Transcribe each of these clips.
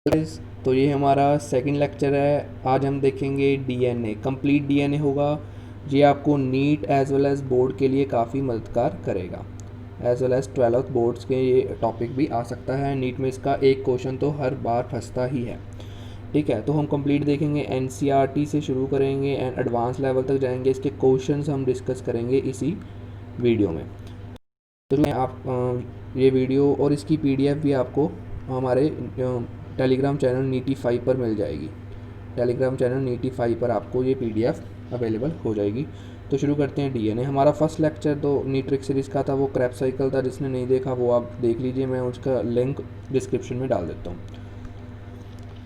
तो ये हमारा सेकंड लेक्चर है। आज हम देखेंगे डीएनए, कंप्लीट डीएनए होगा। ये आपको NEET as well as board के लिए काफ़ी मददगार करेगा, as well as 12th boards के ये टॉपिक भी आ सकता है। नीट में इसका एक क्वेश्चन तो हर बार फंसता ही है। ठीक है, तो हम कंप्लीट देखेंगे, एनसीईआरटी से शुरू करेंगे एंड एडवांस लेवल तक जाएंगे। इसके क्वेश्चंस हम डिस्कस करेंगे इसी वीडियो में। तो मैं आप ये वीडियो और इसकी पीडीएफ भी आपको हमारे टेलीग्राम चैनल नीटी5 पर मिल जाएगी। टेलीग्राम चैनल नीटी5 पर आपको ये पीडीएफ अवेलेबल हो जाएगी। तो शुरू करते हैं डीएनए। हमारा फर्स्ट लेक्चर तो नीट्रिक सीरीज़ का था, वो क्रैप साइकिल था। जिसने नहीं देखा वो आप देख लीजिए, मैं उसका लिंक डिस्क्रिप्शन में डाल देता हूँ।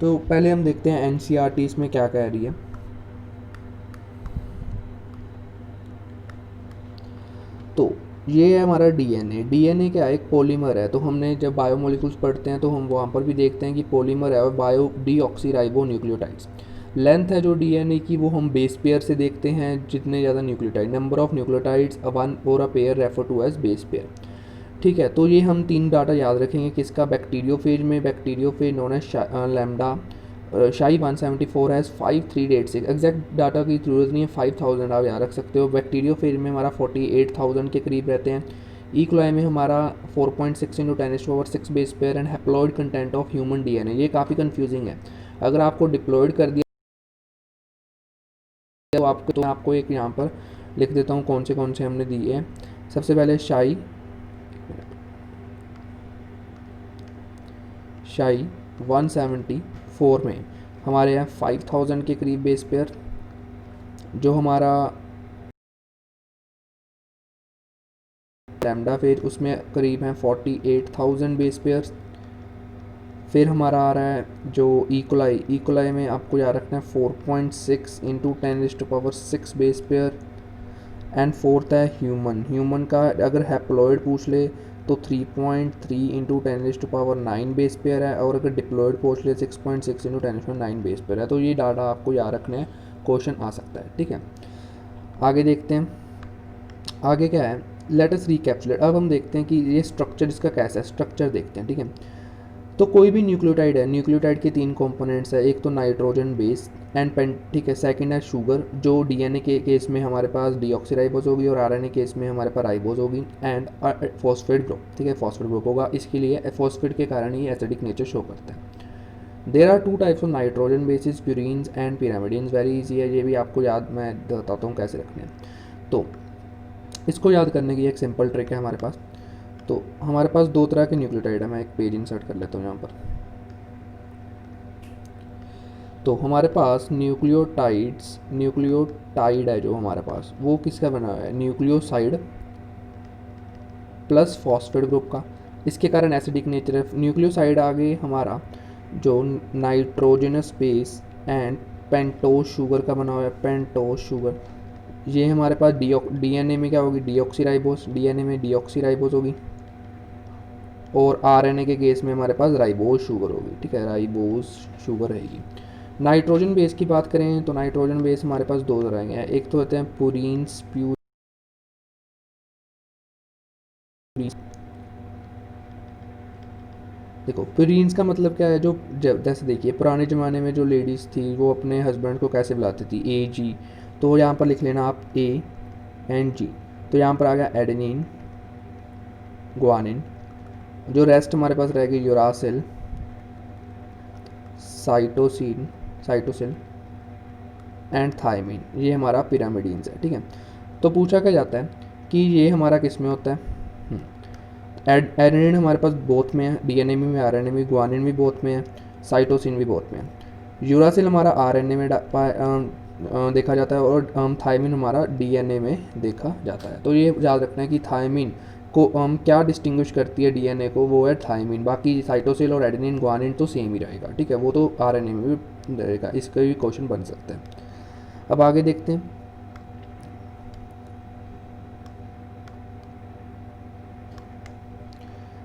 तो पहले हम देखते हैं एनसीईआरटी इसमें क्या कह रही है। तो ये है हमारा डीएनए। डीएनए क्या है? एक पॉलीमर है। तो हमने जब बायोमोलिकुल्स पढ़ते हैं तो हम वहाँ पर भी देखते हैं कि पॉलीमर है और बायो डीऑक्सीराइबो न्यूक्लियोटाइड्स। लेंथ है जो डीएनए की वो हम बेस पेयर से देखते हैं। जितने ज़्यादा nucleotide, number of nucleotides one और a pair refer to as base pair. ठीक है, तो ये हम 3 डाटा याद रखेंगे किसका? बैक्टीरियोफेज में, बैक्टीरियोफेज नोन एज लैम्डा शाई 174 हैज़ 5386। एग्जैक्ट डाटा की जरूरत नहीं है, 5000 आप यहाँ रख सकते हो। बैक्टीरियोफेज में हमारा 48,000 के करीब रहते हैं। इकोलाई में हमारा 4.6 into 10⁻⁶ base pair and haploid content of human DNA. ये काफ़ी कंफ्यूजिंग है। अगर आपको डिप्लॉयड कर दिया तो आपको एक यहाँ पर लिख देता हूँ कौन से हमने दिए हैं। सबसे पहले शाई 174 में हमारे यहाँ 5000 के करीब बेस पेयर। जो हमारा लैम्डा फेज उसमें करीब हैं 48,000 बेस पेयर। फिर हमारा आ रहा है जो इकोलाई में आपको याद रखना है 4.6 into 10⁻⁶ base pair. And fourth है ह्यूमन का अगर हैप्लॉइड पूछ ले तो 3.3 इंटू 10⁻⁹ बेस पेयर है, और अगर डिप्लॉयड पूछ ले 6.6 इंटू 10⁻⁹ बेस पेयर है। तो ये डाटा आपको याद रखना है, क्वेश्चन आ सकता है। ठीक है, आगे देखते हैं। आगे क्या है? Let us recapitulate. अब हम देखते हैं कि ये स्ट्रक्चर इसका कैसा है। स्ट्रक्चर देखते हैं। ठीक है, तो कोई भी न्यूक्लियोटाइड है, न्यूक्लियोटाइड के 3 कंपोनेंट्स है। एक तो नाइट्रोजन बेस एंड पेंट, ठीक है। सेकंड है शुगर, जो डीएनए के केस में हमारे पास डीऑक्सीराइबोज होगी और आरएनए केस में हमारे पास राइबोज होगी। एंड फॉस्फेट ग्रुप, ठीक है, फॉस्फेट ग्रुप होगा। इसके लिए फॉस्फेट के कारण ही एसिडिक नेचर शो करता है। There are 2 types of nitrogen bases, purines and pyrimidines. Very easy है, ये भी आपको याद, मैं बताता हूँ कैसे रखने हैं। तो इसको याद करने की एक सिंपल ट्रिक है हमारे पास। तो हमारे पास 2 तरह के न्यूक्लियोटाइड है। मैं एक पेज इंसर्ट कर लेता हूँ यहाँ पर। तो हमारे पास न्यूक्लियोटाइड है जो हमारे पास, वो किसका बना हुआ है? न्यूक्लियोसाइड प्लस फॉस्फेट ग्रुप का। इसके कारण एसिडिक नेचर है। न्यूक्लियोसाइड आगे हमारा जो nitrogenous base and pentose sugar का बना हुआ है, पेंटोज शुगर। ये हमारे पास डीएनए में क्या होगी? डीऑक्सीराइबोस। डीएनए में डीऑक्सीराइबोस होगी, और आरएनए के केस में हमारे पास राइबोज शुगर होगी। ठीक है, राइबोज शुगर रहेगी। नाइट्रोजन बेस की बात करें तो नाइट्रोजन बेस हमारे पास 2 तरह के हैं। एक तो होते हैं पुरीन्स, देखो पुरीन्स का मतलब क्या है? जो जैसे देखिए पुराने ज़माने में जो लेडीज़ थी वो अपने हस्बैंड को कैसे बुलाती थी? ए जी। तो यहाँ पर लिख लेना आप ए एंड जी। तो यहाँ पर आ गया एडेनिन, ग्वानिन। जो रेस्ट हमारे पास रहेगी यूरासिल, साइटोसिन एंड थायमिन। ये हमारा पिरामिडीन्स है। ठीक है, तो पूछा क्या जाता है कि ये हमारा किस में होता है? एडेनिन हमारे पास बोथ में है, डीएनए में आरएनए में, ग्वानिन भी बोथ में है, साइटोसिन भी बोथ में है। यूरासिल हमारा आरएनए में देखा जाता है, और थायमिन हमारा डीएनए में देखा जाता है। तो ये याद रखना है कि थायमिन को क्या डिस्टिंग्विश करती है डीएनए को? वो है थायमिन। बाकी साइटोसिल और एडेनिन, ग्वानिन तो सेम ही रहेगा। ठीक है, वो तो आरएनए में भी रहेगा। इसका भी क्वेश्चन बन सकता है। अब आगे देखते हैं।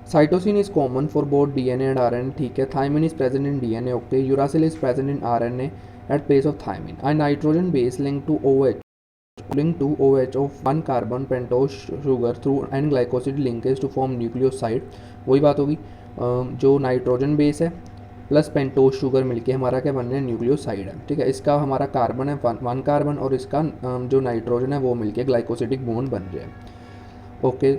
Cytosine is common for both DNA and RNA. ठीक है, thymine is present in DNA. Okay, uracil is present in RNA at place of thymine. A nitrogen base linked to OH of 1 carbon pentose sugar through N glycoside linkage to form nucleoside। वही बात होगी, जो nitrogen base है plus pentose sugar मिलके हमारा क्या बन रहा है, न्यूक्लियोसाइड है। ठीक है, इसका हमारा कार्बन है 1 कार्बन और इसका जो नाइट्रोजन है वो मिलके ग्लाइकोसिडिक बॉन्ड बन रहे हैं। ओके,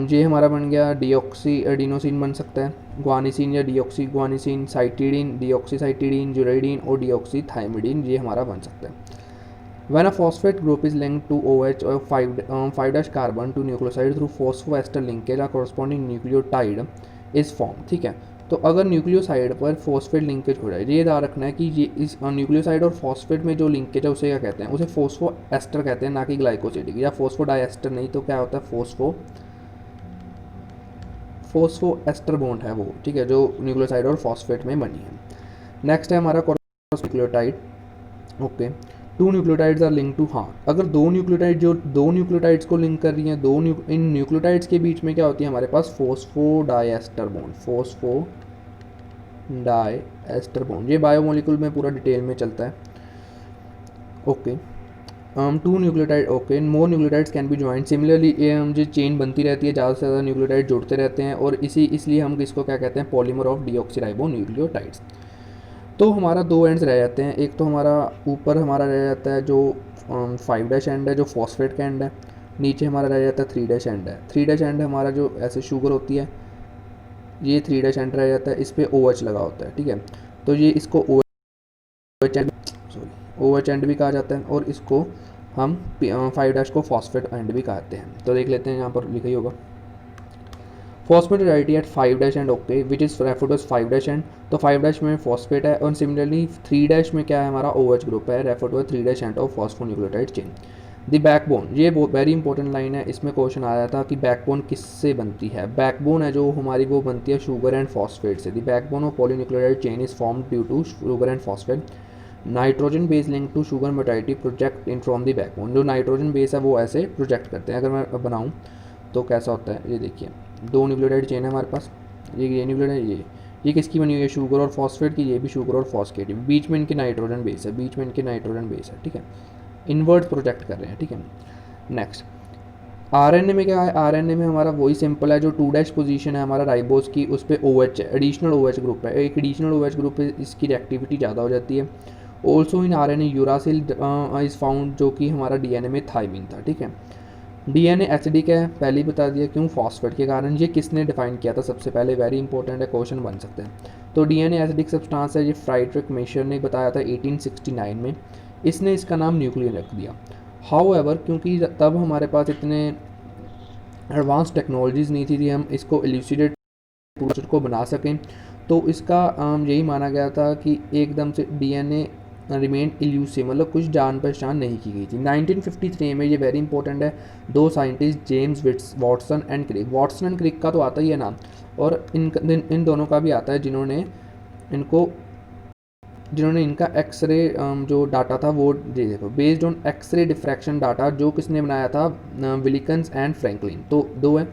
ये हमारा बन गया डीऑक्सी एडिनोसिन बन सकता है, ग्वानिसिन या डीऑक्सी ग्वानिसिन, साइटिडीन, डीऑक्सी साइटिडीन, जुरेडीन और डीऑक्सी थाइमिडीन, ये हमारा बन सकता है। When a phosphate group is linked to OH or 5' carbon to nucleoside through phosphoester linkage, a corresponding nucleotide is formed। ठीक है, तो अगर न्यूक्लियोसाइड पर फॉस्फेट लिंकेज हो जाए, ये याद रखना है कि ये इस न्यूक्लियोसाइड और फॉस्फेट में जो लिंकेज है उसे क्या कहते हैं, उसे फोस्फोएस्टर कहते हैं, ना कि ग्लाइकोसिडिक या फोस्फोडाइएस्टर नहीं, तो क्या होता है फोस्फोएस्टर बॉन्ड है वो। ठीक है, जो न्यूक्लियोसाइड और फॉस्फेट में बनी है। नेक्स्ट है हमारा nucleotide. Okay, 2 nucleotides are link to, हाँ अगर दो न्यूक्लियोटाइड्स को लिंक कर रही हैं, इन न्यूक्लियोटाइड्स के बीच में क्या होती है हमारे पास फोस्फोडाइएस्टर बॉन्ड, ये बायोमोलिक्यूल में पूरा डिटेल में चलता है। Okay, 2 nucleotide, okay, more nucleotides can be joint. Similarly जो चेन बनती रहती है, ज़्यादा से ज़्यादा न्यूक्लियोटाइड जुड़ते रहते हैं और इसलिए हम इसको क्या कहते हैं, पॉलीमर ऑफ डीऑक्सीराइबो न्यूक्लियोटाइड्स। तो हमारा 2 एंड्स रह जाते हैं, एक तो हमारा ऊपर हमारा रह जाता है जो 5' एंड है, जो फॉस्फेट का एंड है, नीचे हमारा रह जाता है 3' एंड है। 3' एंड हमारा जो ऐसे शुगर होती है, ये 3' एंड रह जाता है, इस पर OH लगा होता है। ठीक है, तो ये इसको OH एंड भी कहा जाता है और इसको हम 5' को फॉस्फेट एंड भी कहते हैं। तो देख लेते हैं, यहाँ पर लिखा ही होगा फॉस्फेटिडाइटी at 5' end, okay, which is referred as 5' end. तो 5' में फॉस्फेट है और सिमिलरली 3' में क्या है, हमारा OH ग्रुप है, referred to 3' end of phosphonucleotide chain. The backbone, ये वेरी इंपॉर्टेंट लाइन है, इसमें क्वेश्चन आया था कि बैकबोन किससे बनती है। बैकबोन है जो हमारी वो बनती है शुगर एंड फॉस्फेट से। The backbone of polynucleotide chain is formed due to sugar and phosphate. Nitrogen base link to sugar moiety project in from the backbone. जो नाइट्रोजन बेस है वो ऐसे प्रोजेक्ट करते हैं। अगर मैं बनाऊँ तो कैसा होता है, ये देखिए 2 न्यूक्लियोटाइड चेन है हमारे पास, ये न्यूक्लियोटाइड, ये किसकी बनी हुई है, शुगर और फॉस्फेट की, ये भी शुगर और फॉस्फेट, बीच में इनके नाइट्रोजन बेस है, ठीक है, इनवर्ट प्रोजेक्ट कर रहे हैं। ठीक है, नेक्स्ट आरएनए में क्या है, आरएनए में हमारा वही सिंपल है, जो 2' पोजीशन है हमारा राइबोस की, उस पर OH है, एडिशनल OH ग्रुप है, एक एडिशनल OH ग्रुप है, इसकी रिएक्टिविटी ज़्यादा हो जाती है। Also in RNA uracil is found, जो कि हमारा डीएनए में थाइमिन था। ठीक है, डीएनए एसिडिक है, पहले ही बता दिया क्यों, फॉस्फेट के कारण। ये किसने डिफाइन किया था सबसे पहले, वेरी इंपॉर्टेंट है, क्वेश्चन बन सकते हैं। तो डीएनए एसिडिक सब्सटेंस है, ये फ्राइड्रिक मेशर ने बताया था 1869 में, इसने इसका नाम न्यूक्लियन रख दिया। हाउएवर, क्योंकि तब हमारे पास इतने एडवांस टेक्नोलॉजीज़ नहीं थी हम इसको एल्यूसिडेट को बना सकें, तो इसका यही माना गया था कि एकदम से डीएनए रिमेन इल्यूसिव, मतलब कुछ जान पहचान नहीं की गई थी। 1953 में, ये वेरी इंपॉर्टेंट है, 2 scientist James Watson and Crick का तो आता ही है नाम, और इन दोनों का भी आता है, जिन्होंने इनका एक्सरे जो डाटा था वो देखो, based on X-ray diffraction data, जो किसने बनाया था, विलिकन्स एंड फ्रैंकलिन। तो 2 है,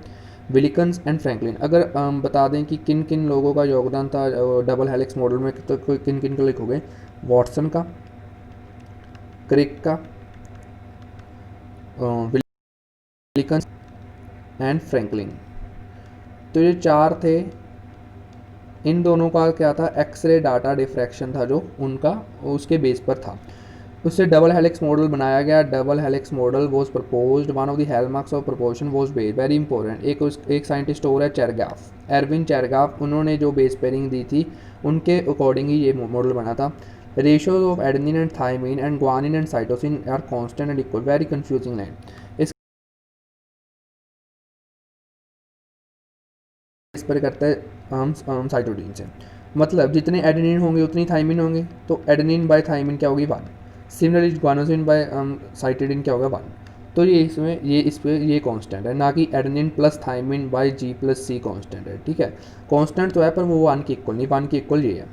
विलिकन्स एंड फ्रैंकलिन। अगर बता दें कि किन किन लोगों का योगदान था डबल हेलिक्स मॉडल में, तो किन किन को लिखोगे, वाटसन का, क्रिक का, विलिकन्स एंड फ्रैंकलिन। तो ये 4 थे। इन दोनों का क्या था, एक्सरे डाटा डिफ्रैक्शन था जो उनका, उसके बेस पर था, उससे डबल हेलिक्स मॉडल बनाया गया। Double helix model was proposed, one of the hallmarks of proposal was base, very important. एक साइंटिस्ट और है चेरगाफ, एरविन चेरगाफ, उन्होंने जो बेस पेयरिंग दी थी उनके अकॉर्डिंग ही ये मॉडल बना था। Ratios of adenine and thymine and guanine and cytosine are constant and equal, very confusing line. इस पर करता है हम साइटोसिन से, मतलब जितने एडेनिन होंगे उतनी थाइमिन होंगे, तो एडेनिन बाय थाइमिन क्या होगी, 1। सिमिलरली ग्वानोसिन बाय साइटिडिन क्या होगा, 1। तो ये इसमें ये कांस्टेंट है, ना कि adenine plus thymine by G+C constant है। ठीक है, कांस्टेंट तो है पर वो 1 के इक्वल नहीं, 1 के इक्वल ये है।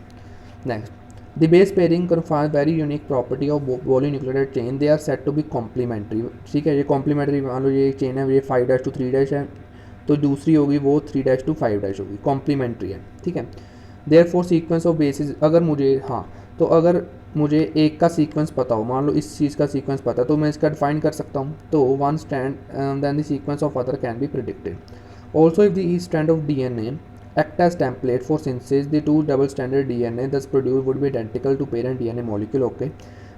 Next, the base pairing confirm very unique property of polynucleotide chain, they are set to be complementary. ठीक है, ये कॉम्प्लीमेंट्री, मान लो ये चेन है, ये 5' to 3' है, तो दूसरी होगी वो 3' to 5' होगी, कॉम्प्लीमेंट्री है। ठीक है, देयरफॉर सीक्वेंस ऑफ बेसिस, अगर मुझे, हाँ, तो अगर मुझे एक का सीक्वेंस पता हो, मान लो इस चीज़ का सीक्वेंस पता है, तो मैं इसका डिफाइन कर सकता हूँ, तो 1 strand then the sequence of other can be predicted. Also if the each strand of DNA act as template for synthesis. The two double stranded DNA thus produced would be identical to parent DNA molecule. Okay,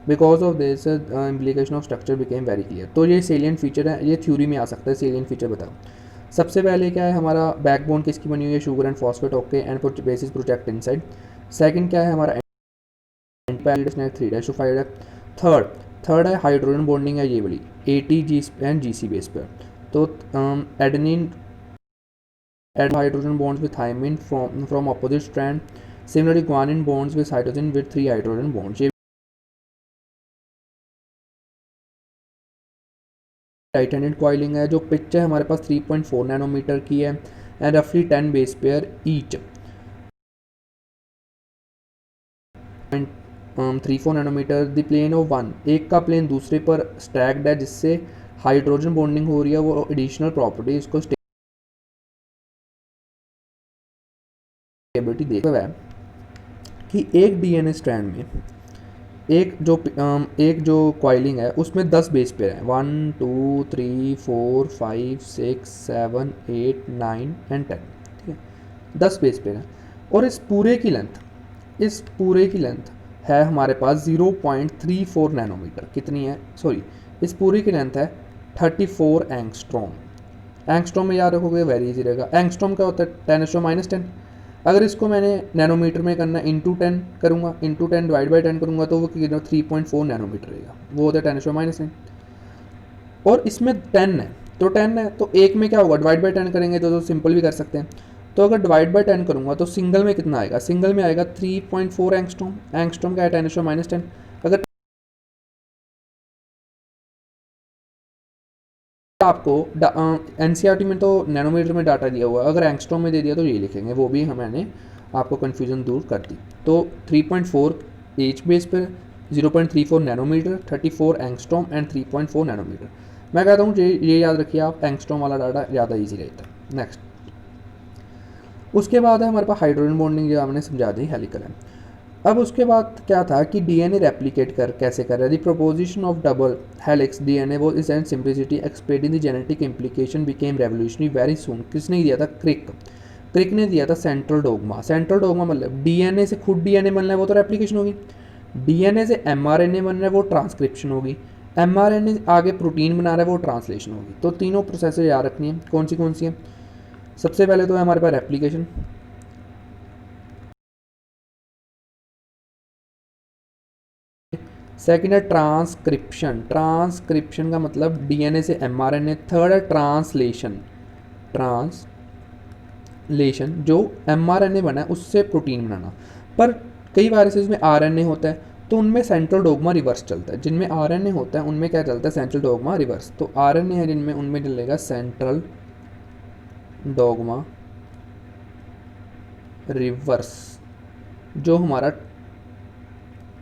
because of this implication of structure became very clear. तो ये सेलियन feature है, ये theory में आ सकता है. सेलियन feature बताओ. सबसे पहले क्या है हमारा बैकबोन किसकी बनी हुई है, sugar and phosphate. Okay, and bases project inside. Second क्या है हमारा थ्री डाइसोफाइड है. थर्ड है हाइड्रोजन बॉन्डिंग है ये वाली ATG एंड GC बेस पर. तो adenine add hydrogen bonds with thymine from opposite strand. Similarly, guanine bonds with hydrogen with 3 hydrogen bonds. ये टाइटेनेट कॉइलिंग है. जो पिच है हमारे पास 3.4 नैनोमीटर की है एंड रफली 10 base pair each. 34 nanometre. The plane of one, एक का प्लेन दूसरे पर स्टैक्ड है जिससे हाइड्रोजन बॉन्डिंग हो रही है. वो एडिशनल प्रॉपर्टी इसको स्टेबिलिटी देख रहा है कि एक DNA स्ट्रैंड में एक जो कॉइलिंग है उसमें 10 बेस पेयर है. 1 2 3 4 5 6 7 8 9 एंड 10. ठीक है, 10 बेस पेयर है. और इस पूरे की लेंथ है हमारे पास 0.34 नैनोमीटर. कितनी है, सॉरी, इस पूरी की लेंथ है 34 एंगस्ट्रॉम. एंगस्ट्रॉम में याद रखोगे वेरी इजी रहेगा. एंगस्ट्रॉम क्या होता है 10⁻⁻10. अगर इसको मैंने नैनोमीटर में करना इंटू 10 करूँगा, इंटू 10 डिवाइड बाई 10 करूँगा तो वो कितना 3.4 नैनोमीटर रहेगा. वो होता है 10⁻⁻9. और इसमें 10 है तो 10 है तो एक में क्या होगा, डिवाइड बाई 10 करेंगे तो सिंपल भी कर सकते हैं. तो अगर डिवाइड बाई 10 करूँगा तो सिंगल में कितना आएगा, सिंगल में आएगा 3.4 एंगस्ट्रॉम. एंगस्ट्रॉम क्या है 10⁻⁻10. अगर आपको NCERT में तो नैनोमीटर में डाटा दिया हुआ है, अगर एंगस्ट्रॉम में दे दिया तो ये लिखेंगे. वो भी मैंने आपको कन्फ्यूजन दूर कर दी. तो 3.4 H बेस पर 0.34 नैनोमीटर, 34 एंगस्ट्रॉम एंड 3.4 नैनोमीटर. मैं कहता हूँ ये याद रखिए आप, एंगस्ट्रॉम वाला डाटा ज़्यादा ईजी रहता है. नेक्स्ट, उसके बाद है हमारे पास हाइड्रोजन बॉन्डिंग जो हमने समझा दी, हेलिकल है. अब उसके बाद क्या था कि DNA रेप्लिकेट कैसे कर रहा है. The proposition of double helix DNA वो is and simplicity explaining the genetic implication became revolutionary very soon. किसने दिया था, क्रिक ने दिया था सेंट्रल डोगमा. सेंट्रल डोगमा मतलब DNA से खुद DNA बनना है वो तो रेप्लिकेशन होगी, DNA से mRNA बनना है वो ट्रांसक्रिप्शन होगी, mRNA आगे प्रोटीन बना रहा है वो ट्रांसलेशन होगी. तो तीनों प्रोसेस याद रखनी है. कौन सी है, सबसे पहले तो है हमारे पास रेप्लिकेशन. सेकेंड है ट्रांसक्रिप्शन. ट्रांसक्रिप्शन का मतलब DNA से mRNA. थर्ड है ट्रांसलेशन. जो mRNA बना है उससे प्रोटीन बनाना. पर कई वायरसेस में RNA होता है तो उनमें सेंट्रल डोगमा रिवर्स चलता है. जिनमें RNA होता है उनमें क्या चलता है, सेंट्रल डोगमा रिवर्स. तो RNA है जिनमें, उनमें चलेगा सेंट्रल डोगमा रिवर्स, जो हमारा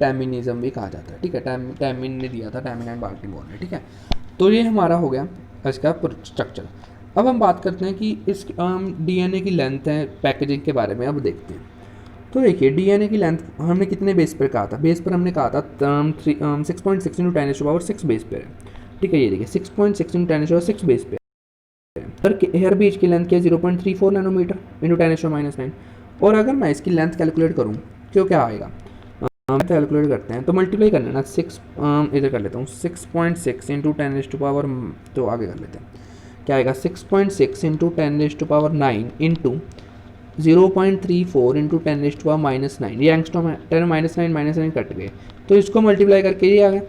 टैमिनिज्म भी कहा जाता है. ठीक है, टैमिन ने दिया था, टैमिन एंड बाल्टिमोर ने. ठीक है, तो ये हमारा हो गया इसका स्ट्रक्चर. अब हम बात करते हैं कि इस DNA की लेंथ है पैकेजिंग के बारे में. अब देखते हैं. तो देखिए DNA की लेंथ हमने कितने बेस पर कहा था, बेस पर हमने कहा था 6.6 × 10⁻6 बेस पर है. ठीक है, ये देखिए 6.6 × 10⁻6 बेस पे. हेयर बीच की लेंथ क्या है 0.34 नैनोमीटर इंटू 10⁻⁹. और अगर मैं इसकी लेंथ कैलकुलेट करूँ तो क्या आएगा, कैलकुलेट करते हैं तो मल्टीप्लाई करना ना 6 इधर कर लेता हूँ 6.6 इंटू 10⁻, तो आगे कर लेते हैं. क्या आएगा 6.6 इंटू 10⁻9 इंटू 0.34 इंटू 10⁻⁻9. ये एंगस्ट्रॉम है, 10⁻9 कट गए तो इसको मल्टीप्लाई करके ये आ गया.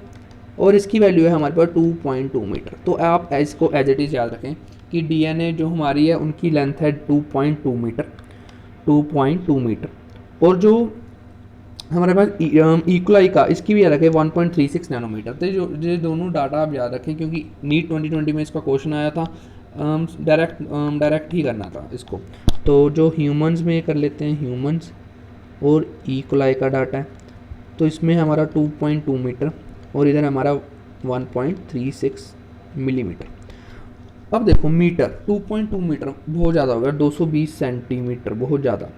और इसकी वैल्यू है हमारे पास 2.2 मीटर. तो आप इसको एज इट इज़ याद रखें कि DNA जो हमारी है उनकी लेंथ है 2.2 मीटर. और जो हमारे पास इक्वलाई का, इसकी भी याद रखें 1.36 नैनोमीटर. तो जो दोनों डाटा आप याद रखें क्योंकि नीट 2020 में इसका क्वेश्चन आया था. डायरेक्ट ही करना था इसको. तो जो ह्यूमंस में कर लेते हैं, ह्यूमंस और इक्वलाई का डाटा है. तो इसमें हमारा 2.2 मीटर और इधर हमारा 1.36 मिलीमीटर. अब देखो मीटर, 2.2 मीटर बहुत ज़्यादा हो गया, 220 सेंटीमीटर बहुत ज़्यादा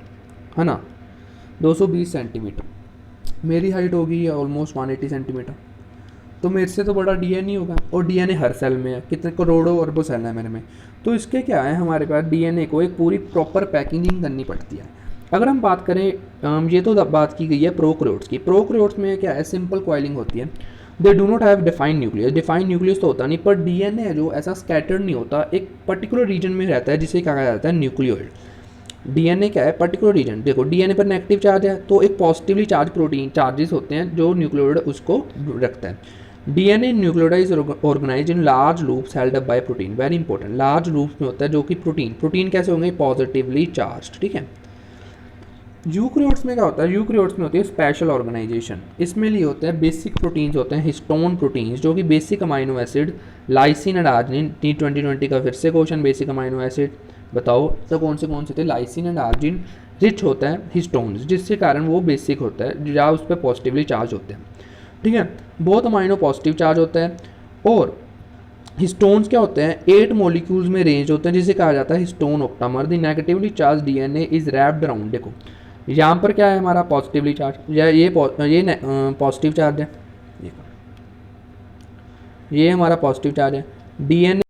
है ना. 220 सेंटीमीटर मेरी हाइट होगी ऑलमोस्ट 180 सेंटीमीटर. तो मेरे से तो बड़ा डीएनए होगा, और डीएनए हर सेल में है, कितने करोड़ों अरबों सेल है मेरे में। तो इसके क्या है, हमारे पास डीएनए को एक पूरी प्रॉपर पैकेजिंग करनी पड़ती है। अगर हम बात करें, ये तो बात की गई है प्रोकैरियोट्स की। प्रोकैरियोट्स में क्या है, सिंपल कॉइलिंग होती है। They do not have defined nucleus. Defined nucleus तो होता नहीं, पर डीएनए जो ऐसा स्कैटर्ड नहीं होता, एक पर्टिकुलर रीजन में रहता है जिसे कहा जाता है न्यूक्लियोइड। डीएनए क्या है, पर्टिकुलर रीजन। देखो डीएनए पर नेगेटिव चार्ज है, तो एक पॉजिटिवली चार्ज प्रोटीन चार्जेस होते हैं जो न्यूक्लियोइड उसको रखता है। DNA nucleoid is organised in large loops held up by protein. Very important, large loops में होता है जो कि प्रोटीन कैसे होंगे, पॉजिटिवली चार्ज, ठीक है। यूकैरियोट्स में क्या होता है, यूकैरियोट्स में होती है स्पेशल ऑर्गेनाइजेशन। इसमें लिए होते हैं बेसिक प्रोटीन्स, होते हैं हिस्टोन प्रोटीन्स, जो कि basic amino acid lysine and arginine. T2020 का फिर से क्वेश्चन, बेसिक अमाइनो एसिड बताओ तो कौन से थे, लाइसिन एंड आर्जिन रिच होता है हिस्टोन्स, जिसके कारण वो बेसिक होता है या उस पर पॉजिटिवली चार्ज होते हैं, ठीक है। बहुत अमाइनो पॉजिटिव चार्ज होता है, और हिस्टोन्स क्या होते हैं, 8 मॉलिक्यूल्स में रेंज होते हैं, जिसे कहा जाता है histone octamer. The negatively charge DNA is wrapped around. देखो यहाँ पर क्या है हमारा पॉजिटिवली चार्ज, या ये पॉजिटिव चार्ज है, ये हमारा पॉजिटिव चार्ज है। डीएनए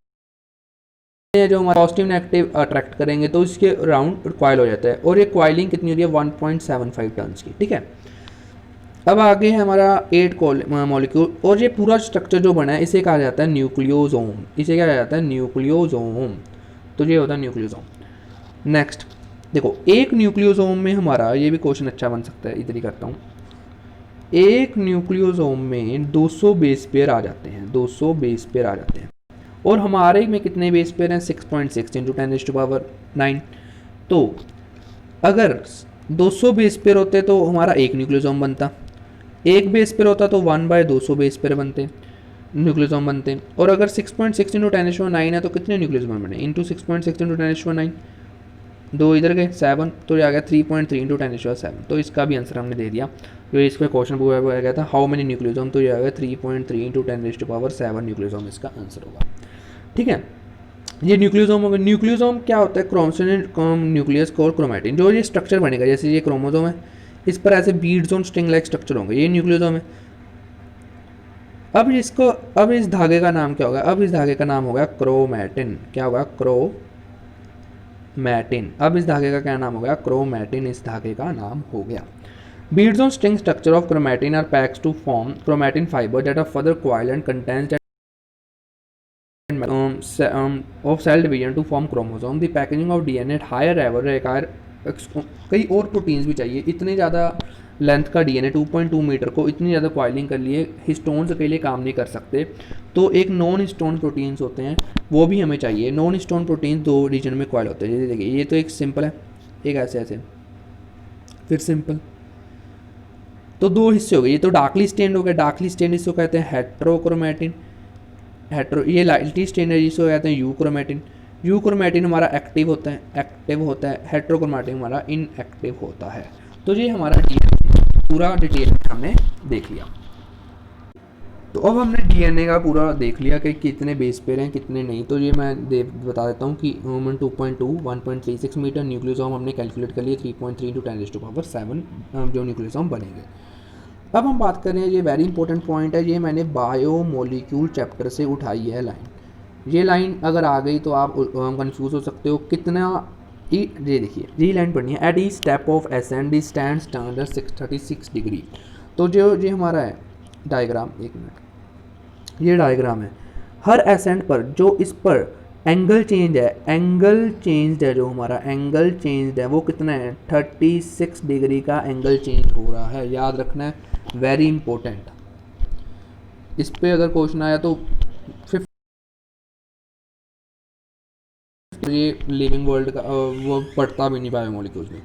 जो हमारा पॉजिटिव नेगेटिव अट्रैक्ट करेंगे तो इसके अराउंड कॉइल हो जाता है, और ये कॉइलिंग कितनी हो रही है, 1.75 टन्स की, ठीक है। अब आगे है हमारा 8 मॉलिक्यूल, और ये पूरा स्ट्रक्चर जो बना है इसे कहा जाता है न्यूक्लियोसोम। इसे क्या कहा जाता है, न्यूक्लियोसोम। तो ये होता है न्यूक्लियोसोम। नेक्स्ट देखो, एक न्यूक्लियोसोम में हमारा, ये भी क्वेश्चन अच्छा बन सकता है, इधर ही करता हूँ। एक न्यूक्लियोसोम में 200 बेस पेयर आ जाते हैं, 200 बेस पेयर आ जाते हैं, और हमारे में कितने बेस पेयर हैं, 6.6 × 10⁹ तो अगर 200 बेस पेयर होते तो हमारा एक न्यूक्लियोसोम बनता, एक बेस पेयर होता तो 1/200 बेस पेयर बनते, न्यूक्लियोसोम बनते। और अगर 6.6 × 10⁹ है तो कितने न्यूक्लियोसोम बने, इंटू 6.6 × 10⁹, 2 इधर गए 7, तो ये आ गया 3.3 × 10⁻7। तो इसका भी आंसर हमने दे दिया। जो इसका क्वेश्चन पूरा गया था हाउ मेनी न्यूक्लियोसोम, तो ये आ गया 3.3 × 10⁻7 न्यूक्लियोसोम इसका आंसर होगा, ठीक है। ये न्यूक्लियोसोम होगा। न्यूक्लियोसोम क्या होता है, क्रोमोसोम न्यूक्लियस और क्रोमैटिन। जो ये स्ट्रक्चर बनेगा, जैसे ये क्रोमोसोम है, इस पर ऐसे बीड्स और स्ट्रिंग लाइक स्ट्रक्चर होंगे, ये न्यूक्लियोसोम है। अब इस धागे का नाम क्या होगा, अब इस धागे का नाम होगा क्रोमैटिन। क्या होगा, क्रोमैटिन। अब इस धागे का क्या नाम हो गया, क्रोमैटिन इस धागे का नाम हो गया। Beads on string structure of chromatin are packed to form chromatin fiber that are further coiled and condensed of cell division to form chromosome. The packaging of DNA at higher level require कई और proteins भी चाहिए। इतने ज़्यादा length का DNA 2.2 metre को इतनी ज़्यादा कॉइलिंग कर लिए हिस्टोन्स अकेले काम नहीं कर सकते, तो एक नॉन हिस्टोन प्रोटीन्स होते हैं वो भी हमें चाहिए। नॉन हिस्टोन प्रोटीन 2 रीजन में कॉइल होते हैं। जैसे देखिए ये तो एक सिंपल है, एक ऐसे फिर सिंपल, तो 2 हिस्से हो गए। ये तो डार्कली स्टेन्ड हो गया, डार्कली स्टेन्ड इसको कहते हैं हेट्रोक्रोमैटिन, ये लाइटली स्टेन्ड है जिसको कहते हैं यूक्रोमैटिन। यूक्रोमैटिन हमारा एक्टिव होता है, हेट्रोक्रोमैटिन हमारा इनएक्टिव होता है। तो ये हमारा डीएनए पूरा डिटेल में हमने देख लिया। तो अब हमने डीएनए का पूरा देख लिया कि कितने बेस पेयर हैं कितने नहीं। तो ये मैं बता देता हूँ कि ह्यूमन 2.2 1.36 मीटर, न्यूक्लियोसोम हमने कैलकुलेट कर लिए 3.3 × 10⁻7 जो न्यूक्लियोसोम बनेंगे। अब हम बात करें, ये वेरी इंपॉर्टेंट पॉइंट है, ये मैंने बायोमोलिक्यूल चैप्टर से उठाई है लाइन। ये लाइन अगर आ गई तो आप कंफ्यूज हो सकते हो कितना। ये देखिए, ये लाइन पढ़नी है। At each step of ascend the stands under 636 degree. तो जो ये हमारा है डायग्राम, एक मिनट, ये डायग्राम है। हर एसेंड पर जो इस पर एंगल चेंज है, जो हमारा एंगल चेंज है वो कितना है, 36 डिग्री का एंगल चेंज हो रहा है। याद रखना है, वेरी इंपॉर्टेंट। इस पे अगर क्वेश्चन आया तो ये लिविंग वर्ल्ड का वो पढ़ता भी नहीं बायोमोलिक्यूल्स में।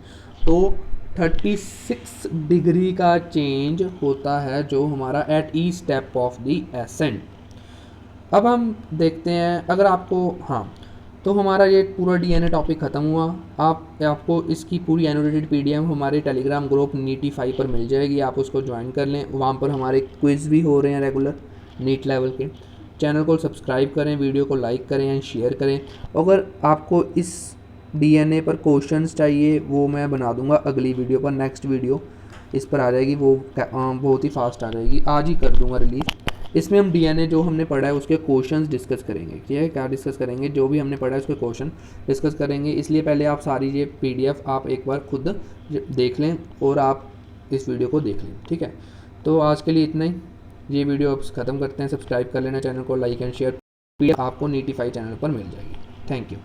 तो 36 डिग्री का चेंज होता है जो हमारा at each step of the ascend. अब हम देखते हैं, अगर आपको, हाँ, तो हमारा ये पूरा डीएनए टॉपिक ख़त्म हुआ। आपको इसकी पूरी एनोटेटेड पीडीएफ हमारे टेलीग्राम ग्रुप नीटी5 पर मिल जाएगी, आप उसको ज्वाइन कर लें। वहाँ पर हमारे क्विज़ भी हो रहे हैं रेगुलर नीट लेवल के। चैनल को सब्सक्राइब करें, वीडियो को लाइक करें एंड शेयर करें। अगर आपको इस डीएनए पर क्वेश्चंस चाहिए वो मैं बना दूंगा अगली वीडियो पर, नेक्स्ट वीडियो इस पर आ जाएगी, वो बहुत ही फास्ट आ जाएगी, आज ही कर दूंगा रिलीज़। इसमें हम डीएनए जो हमने पढ़ा है उसके क्वेश्चंस डिस्कस करेंगे। ठीक है, क्या डिस्कस करेंगे, जो भी हमने पढ़ा है उसके क्वेश्चन डिस्कस करेंगे। इसलिए पहले आप सारी ये पीडीएफ आप एक बार खुद देख लें और आप इस वीडियो को देख लें। ठीक है, तो आज के लिए इतना ही, ये वीडियो अब ख़त्म करते हैं। सब्सक्राइब कर लेना चैनल को, लाइक एंड शेयर, पीडीएफ आपको नीटिफाई चैनल पर मिल जाएगी। Thank you.